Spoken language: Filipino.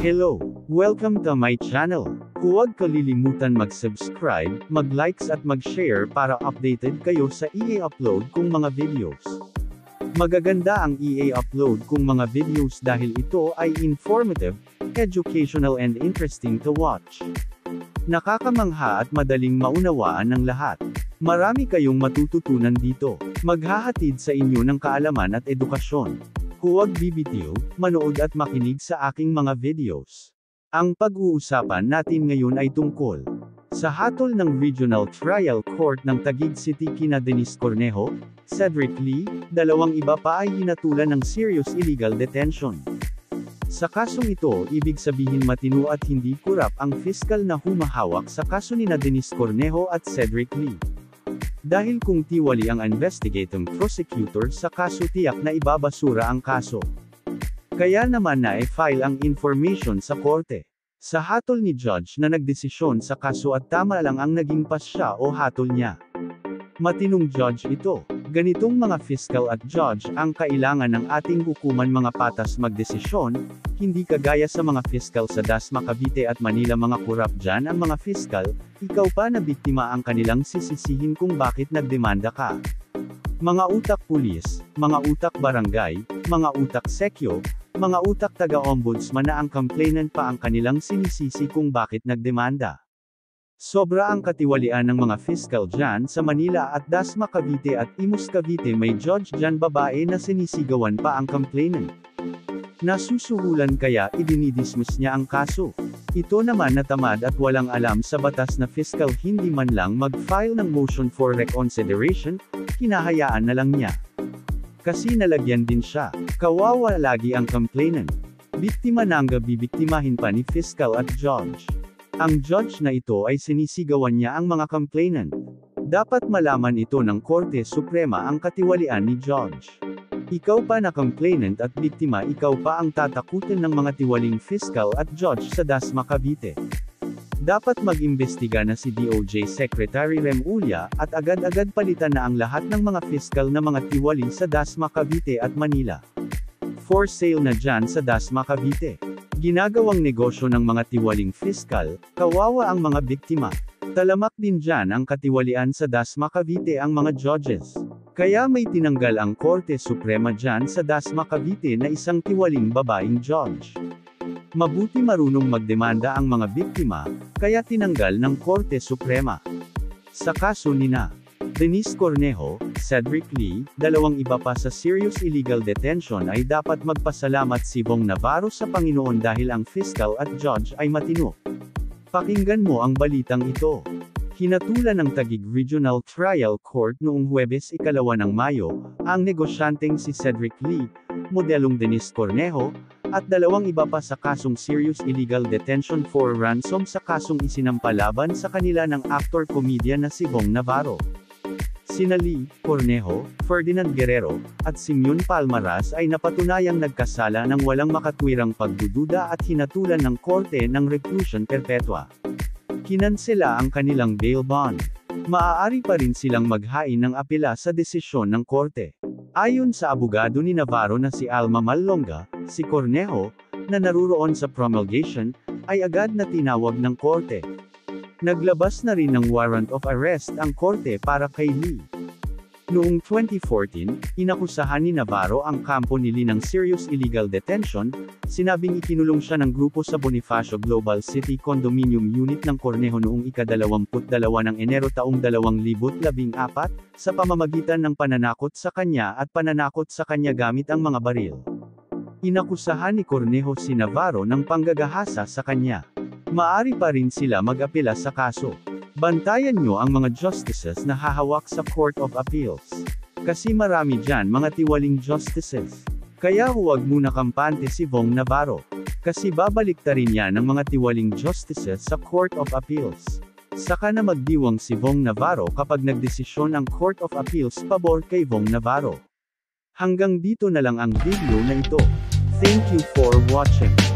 Hello! Welcome to my channel. Huwag kalilimutan mag-subscribe, mag-likes at mag-share para updated kayo sa i-upload kong mga videos. Magaganda ang i-upload kong mga videos dahil ito ay informative, educational and interesting to watch. Nakakamangha at madaling maunawaan ng lahat. Marami kayong matututunan dito. Maghahatid sa inyo ng kaalaman at edukasyon. Huwag bibitiw, manood at makinig sa aking mga videos. Ang pag-uusapan natin ngayon ay tungkol sa hatol ng Regional Trial Court ng Taguig City kina Denise Cornejo, Cedric Lee, dalawang iba pa ay hinatulan ng serious illegal detention. Sa kasong ito, ibig sabihin matino at hindi kurap ang piskal na humahawak sa kaso nina Denise Cornejo at Cedric Lee. Dahil kung tiwali ang investigating prosecutor sa kaso tiyak na ibabasura ang kaso. Kaya naman na-file ang information sa korte. Sa hatol ni judge na nagdesisyon sa kaso at tama lang ang naging pasya o hatol niya. Matinong judge ito. Ganitong mga fiscal at judge ang kailangan ng ating hukuman mga patas magdesisyon, hindi kagaya sa mga fiscal sa Dasma Cavite at Manila mga kurap dyan ang mga fiscal, ikaw pa na biktima ang kanilang sisisihin kung bakit nagdemanda ka. Mga utak pulis, mga utak barangay, mga utak sekyo, mga utak taga-ombudsman na ang complainant pa ang kanilang sinisisi kung bakit nagdemanda. Sobra ang katiwalian ng mga fiscal dyan sa Manila at Dasma Cavite at Imus Cavite may judge dyan babae na sinisigawan pa ang complainant. Nasusuhulan kaya idinidismiss niya ang kaso. Ito naman natamad at walang alam sa batas na fiscal hindi man lang mag-file ng motion for reconsideration, hinahayaan na lang niya. Kasi nalagyan din siya. Kawawa lagi ang complainant. Biktima nang bibiktimahin pa ni fiscal at judge. Ang judge na ito ay sinisigawan niya ang mga complainant. Dapat malaman ito ng Korte Suprema ang katiwalian ni judge. Ikaw pa na complainant at biktima ikaw pa ang tatakutin ng mga tiwaling fiscal at judge sa Dasma Cavite. Dapat mag-imbestiga na si DOJ Secretary Rem Ulya at agad-agad palitan na ang lahat ng mga fiscal na mga tiwali sa Dasma Cavite at Manila. For sale na dyan sa Dasma Cavite. Ginagawang negosyo ng mga tiwaling fiscal, kawawa ang mga biktima. Talamak din dyan ang katiwalian sa Dasma Cavite ang mga judges. Kaya may tinanggal ang Korte Suprema dyan sa Dasma Cavite na isang tiwaling babaeng judge. Mabuti marunong magdemanda ang mga biktima, kaya tinanggal ng Korte Suprema. Sa kaso nina Denise Cornejo, Cedric Lee, dalawang iba pa sa serious illegal detention ay dapat magpasalamat si Bong Navarro sa Panginoon dahil ang fiscal at judge ay matino. Pakinggan mo ang balitang ito. Hinatulan ng Taguig Regional Trial Court noong Huwebes 2 ng Mayo, ang negosyanteng si Cedric Lee, modelong Denise Cornejo, at dalawang iba pa sa kasong serious illegal detention for ransom sa kasong isinampalaban sa kanila ng actor-comedian na si Bong Navarro. Sina Lee, Cornejo, Ferdinand Guerrero, at Simeon Palmaras ay napatunayang nagkasala ng walang makatwirang pagdududa at hinatulan ng korte ng reclusion perpetua. Kinansela ang kanilang bail bond. Maaari pa rin silang maghain ng apela sa desisyon ng korte. Ayon sa abogado ni Navarro na si Alma Malonga, si Cornejo, na naruroon sa promulgation, ay agad na tinawag ng korte. Naglabas na rin ng warrant of arrest ang korte para kay Lee. Noong 2014, inakusahan ni Navarro ang kampo ni Lee ng serious illegal detention, sinabing ikinulong siya ng grupo sa Bonifacio Global City Condominium Unit ng Cornejo noong ika-22 ng Enero taong 2014, sa pamamagitan ng pananakot sa kanya at pananakot sa kanya gamit ang mga baril. Inakusahan ni Cornejo si Navarro ng panggagahasa sa kanya. Maari pa rin sila mag-apela sa kaso. Bantayan nyo ang mga justices na hahawak sa Court of Appeals. Kasi marami dyan mga tiwaling justices. Kaya huwag muna kampante si Bong Navarro. Kasi babalik ta rin yan ng mga tiwaling justices sa Court of Appeals. Saka na magdiwang si Bong Navarro kapag nagdesisyon ang Court of Appeals pabor kay Bong Navarro. Hanggang dito na lang ang video na ito. Thank you for watching.